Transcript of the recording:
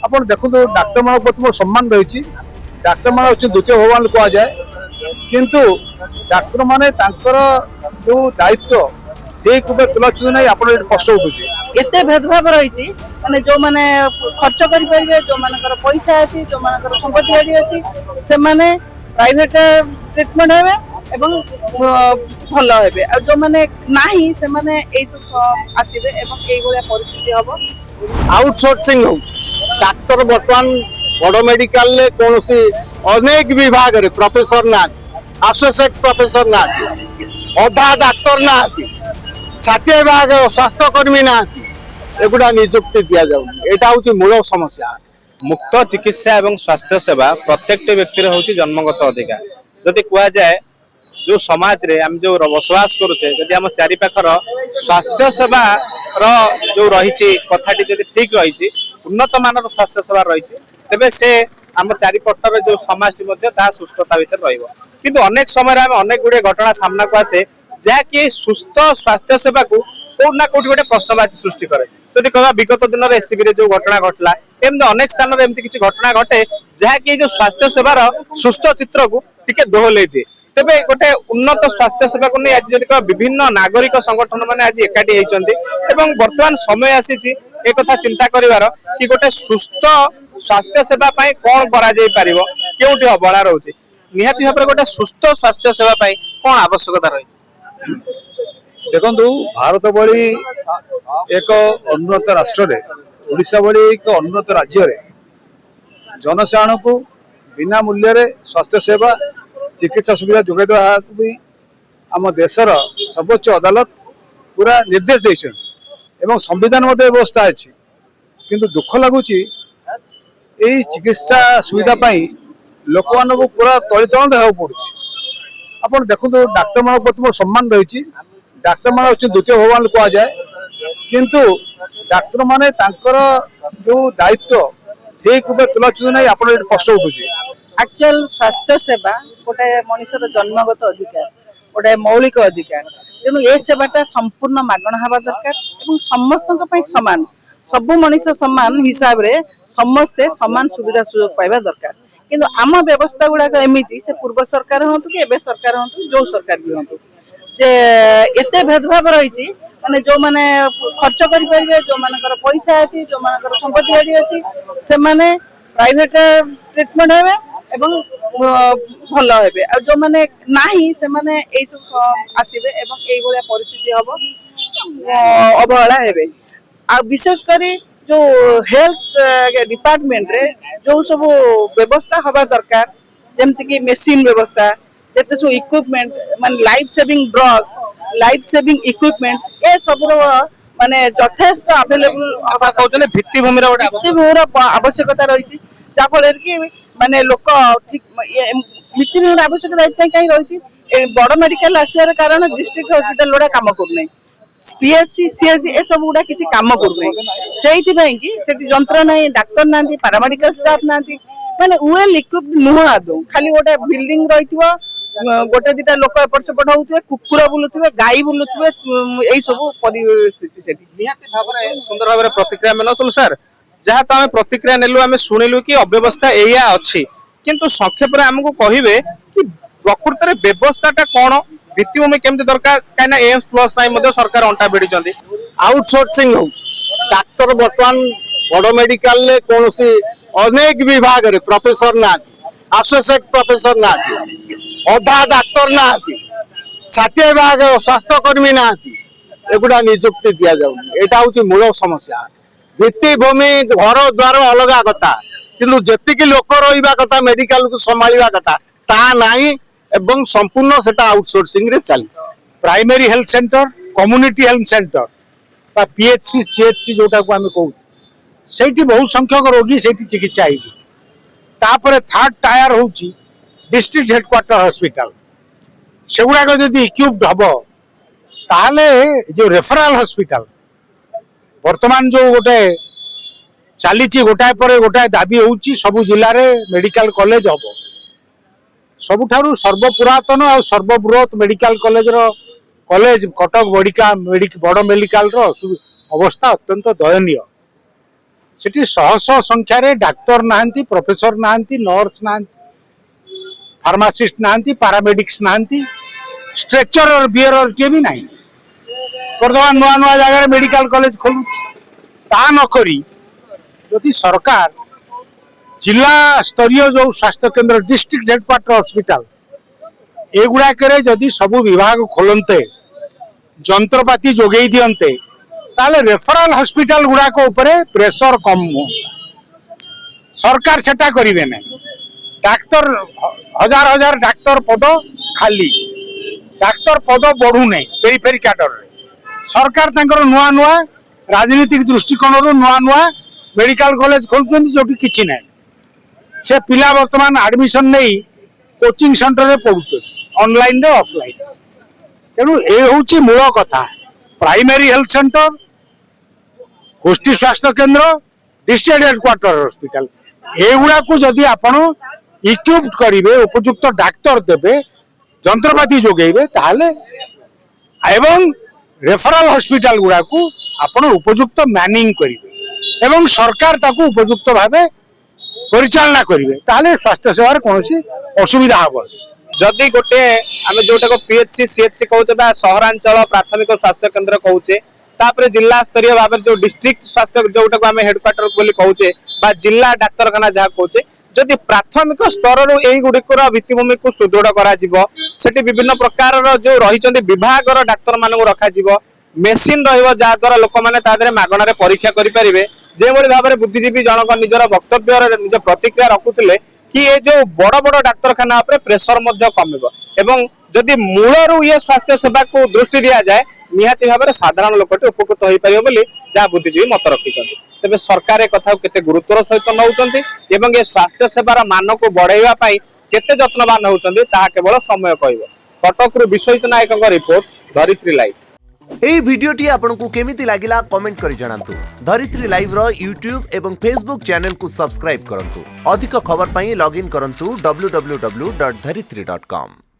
ଆପଣ ଦେଖନ୍ତୁ ଡାକ୍ତରମାନଙ୍କ ପ୍ରତି ମୋର ସମ୍ମାନ ରହିଛି। ଡାକ୍ତରମାନେ ହେଉଛନ୍ତି ଦ୍ୱିତୀୟ ଭଗବାନ କୁହାଯାଏ, କିନ୍ତୁ ଡାକ୍ତରମାନେ ତାଙ୍କର ଯେଉଁ ଦାୟିତ୍ୱ ଠିକ୍ ରୂପେ ତୁଲାଉଛନ୍ତି ନାହିଁ, ଆପଣ ଏଠି ପ୍ରଶ୍ନ ଉଠୁଛି। ଏତେ ଭେଦଭାବ ରହିଛି, ମାନେ ଯୋଉମାନେ ଖର୍ଚ୍ଚ କରିପାରିବେ, ଯୋଉମାନଙ୍କର ପଇସା ଅଛି, ଯୋଉମାନଙ୍କର ସମ୍ପତ୍ତି ଗାଡି ଅଛି, ସେମାନେ ପ୍ରାଇଭେଟ ଟ୍ରିଟମେଣ୍ଟ ହେବେ ଏବଂ ଭଲ ହେବେ, ଆଉ ଯୋଉମାନେ ନାହିଁ ସେମାନେ ଏଇସବୁ ଆସିବେ ଏବଂ ଏଇଭଳିଆ ପରିସ୍ଥିତି ହବ। आउटसोर्सिंग डाक्तर बर्तमान बड़ मेडिकल कौन अनेक विभाग रे प्रोफेसर ना एसोसिएट प्रोफेसर ना अधा डाक्तर ना 60 भाग स्वास्थ्यकर्मी ना एगुड़ा नियुक्ति दि जाऊँ मूल समस्या। मुक्त चिकित्सा एवं स्वास्थ्य सेवा प्रत्येक व्यक्ति हूँ जन्मगत अधिकार। जदि कह जाए जो समाज रे हम जो बसवास करुचे जदि आम चारिपाखर स्वास्थ्य सेवा जो रही कथाटी जदि ठीक रही उन्नत मानर स्वास्थ्य सेवा रही तेबे से आम चारिपटर जो समाज सुस्थता भितर रहिबो। अनेक समय आम अनेक गुड़े घटना सामना को आसे जहाँकि सुस्थ स्वास्थ्य सेवा को कौटना कौटी गोटे प्रश्नवाची सृष्टि करे। जदि कह विगत दिन में एससीबी रे जो घटना घटला एमती अनेक स्थान में एमती किसी घटना घटे जहाँकि जो स्वास्थ्य सेवार सुस्थ चित्र को टिके दोहलै दिए। तेबे गोटे उन्नत स्वास्थ्य सेवा को नहीं आज जब विभिन्न नागरिक संगठन मैंने आज एकाठी होती वर्तमान समय आसी एक चिंता करिवार कि गोटे सुस्थ स्वास्थ्य सेवा कौन करा जाई परिबो केउठी अबला रहउची निहाती भाबरे गोटे सुस्थ स्वास्थ्य सेवा कौन आवश्यकता रही। देखंतु भारत भली एक उन्नत राष्ट्र रे ओडिशा भली एक उन्नत राज्य रे जनसाधारण को बिना मूल्य रे स्वास्थ्य सेवा चिकित्सा सुविधा जोगाई देवा भी आम देशर सर्वोच्च अदालत पूरा निर्देश देछन एवं संविधान मध्य व्यवस्था अच्छी किंतु दुख लगुच चिकित्सा सुविधा पाई लोक मान को पूरा तलितलन देखा पड़ुछि। आपण देखो डाक्तर मान प्रति मोर सम्मान रही। डाक्तर मान हूँ द्वितीय भगवान कह जाए, किंतु डाक्तर माने तांकर जो दायित्व ठीक रूपे तुलाउछन नहीं, आपण एठी प्रश्न उठुछि। एक्चुअल स्वास्थ्य सेवा गोटे मनुष्यर जन्मगत अधिकार, गोटे मौलिक अधिकार, तेणु ये सेवाटा संपूर्ण मागणा हवा दरकार समस्त सामान सबु मनुष्य समान हिसाब रे समस्ते समान सुविधा सुजोग पाइबा दरकार। किंतु आम व्यवस्था गुड़ाक एमती से पूर्व सरकार हूँ कि एबे सरकार हूँ जो सरकार भी हूँ जे एते भेदभाव रही, माने जो माने खर्च करिपारिबे, जो मानकर पैसा अछि, जो मानकर संपत्ति गाड़ी अछि, सेमाने प्राइवेट ट्रीटमेंट हेबे एवं भल हेबे, आ जो माने नाही सेमाने एई सब आसीबे एवं एई भलिया परिस्थिति हबो अवहेला हेबे। आ विशेष करी जो हेल्थ डिपार्टमेंट रे जो सब व्यवस्था हवा दरकार जेमति कि मेसिन व्यवस्था जेते सब इक्विपमेंट माने life saving drugs, life saving equipments ए सब माने यथेष्ट अवेलेबल हवा कहउछले भित्तिभूमिर आवश्यकता रही जा फल कि माने लोक ठीक भित्तिभूमिर आवश्यकता कहीं रही बड़ मेडिकल आसार कारण डिस्ट्रिक्ट हॉस्पिटल गुड़ा काम करूना पीएचसी सीएचसी ए सब गुड़ा किसी काम करूना से जंत्र ना डाक्तर ना पारामेडिकल स्टाफ ना माने वेल इक्विप्ड नुह आदौ खाली गोटे बिल्डिंग रही गोटे दिटा लोक एपट सेपट होते कुकुर बुलुवे गाई बुलुवे यही सब परिस्थिति से सुंदर भाव प्रतिक्रिया मिलू सर जहाँ तो आम प्रतिक्रिया नेलु आम शुणिलु कि अव्यवस्था एया अच्छी किंतु संक्षेप आमको कहे कि प्रकृत में व्यवस्थाटा कौन भित्तिभूमि केमती दरकार कहीं एम्स प्लस सरकार अंटा भिड़ी आउटसोर्सिंग डाक्तर बर्तमान बड़ मेडिकल कौन अनेक विभाग रे प्रोफेसर ना एसोसिएट प्रोफेसर ना अधा डाक्तर ना 60 भाग स्वास्थ्यकर्मी ना एगुड़ा नियुक्ति दि जाऊँ मूल समस्या। भित्तिभूमि घर द्वार अलग कथा किंतु जेतिकी लोक रहा कथा मेडिकल को संभाळा कथा ता नाही एवं संपूर्ण सेटा आउटसोर्सिंग रे चली। Primary health centre, community health centre बा पीएचसी सीएचसी जोटा को आमे कहू सेठी बहुत संख्यक रोगी सेठी चिकित्सा होती। तापर थर्ड टायर होची डिस्ट्रिक्ट हेडक्वार्टर हॉस्पिटल सेगुड़ा जदि इक्विप्ड हम ताहले जो रेफराल हॉस्पिटल वर्तमान जो गोटे चली गोटाए पर गोटाए दाबी होची सबु जिले में मेडिकल कॉलेज हम सबुठारु सर्वपुरातन और सर्वबृहत मेडिकल कॉलेज कटक बड़ मेडिकल अवस्था अत्यंत दयनीय। सेठी शह शह संख्यार डाक्तर नाहांती, प्रोफेसर नाहांती, नर्स नाहांती, फार्मासिस्ट नाहांती, पारामेडिक्स नाहांती, स्ट्रेचर और बियरर टे भी नहीं। बर्तमान नुआ नुआ जगह मेडिकल कॉलेज खोलु ता नकरी यदि सरकार जिला स्तरीय जो स्वास्थ्य केंद्र डिस्ट्रिक्ट हेडक्वार्टर हॉस्पिटल एगुड़ाक जदि सबू विभाग खोलते जंत्रपाति जोगे दियंते ताले रेफरल हॉस्पिटल गुड़ाक प्रेशर कम हो सरकार सेटा करिवे नहीं। डाक्तर हजार हजार डाक्तर पद खाली डाक्तर पद बढ़ू नहीं पेरिफेरी कैडर सरकार तांकर नुआ नुआ राजनीतिक दृष्टिकोण नुआ नुआ मेडिकल कॉलेज खोलुछन जोटी किछि नहीं से पिला वर्तमान एडमिशन नहीं कोचिंग सेंटर रे पढुछन ऑनलाइन रे ऑफलाइन तेणु ए होची मूल कथा प्राइमरी हेल्थ सेंटर गोष्ठी स्वास्थ्य केंद्र डिस्ट्रिक्ट हेडक्वार्टर हॉस्पिटल एगुड़ा को जदि आपण इक्विप्ड करिवे उपयुक्त डाक्तर देबे जंत्रपाति जोगेबे ताहले एवं रेफरल हॉस्पिटल गुड़ा को आपण उपयुक्त मैनिंग करिवे एवं सरकार ताकू उपयुक्त भावे परिचालना करिवे ताहले स्वास्थ्य सेवार कोनोसी असुविधा हबनी। जदि गोटे आम जोटा पीएचसी सीएचसी कहते बा सहरांचल प्राथमिक स्वास्थ्य केंद्र कहूचे तापर जिला स्तरीय भाव जो डिस्ट्रिक्ट स्वास्थ्य जोटा आम हेडक्वार्टर बोली कहूचे बा जिला डाक्तरखाना जहाँ कहूचे जदि प्राथमिक स्तर यही गुड़िकर भित्तिभूमि को सुदृढ़ करा सेठी विभिन्न प्रकार जो रही विभाग डाक्तर मान रखा मेसीन रहा लोक मैंने मागणार परीक्षा करेंगे जो भाव में बुद्धिजीवी जनक निजर वक्तव्य निज प्रतिक्रिया रखुले कि ये जो बड़ बड़ डाक्तरखाना प्रेसर कम एवं जदि मूलरू ये स्वास्थ्य सेवा को दृष्टि दि जाए निहाती भाव में साधारण लोकटी उपकृत हो पार बोली जहाँ बुद्धिजीवी मत रखिंट तेज सरकार एक केते गुरुत्वर सहित नौकरी एवं ये स्वास्थ्य सेवार मान को बढ़ाई केते जत्नवान होउछन्ति ताहा केवल समय कहब। कटकरू विश्वजित नायक रिपोर्ट धरित्री लाइव। एई भिडियोटी आपनकु केमिति लागिला कमेंट करि जणांतु। धरित्री लाइव रो यूट्यूब एवं फेसबुक चैनल को सब्सक्राइब करंतु। अधिक खबर पई लॉगिन करंतु www.dharitri.com।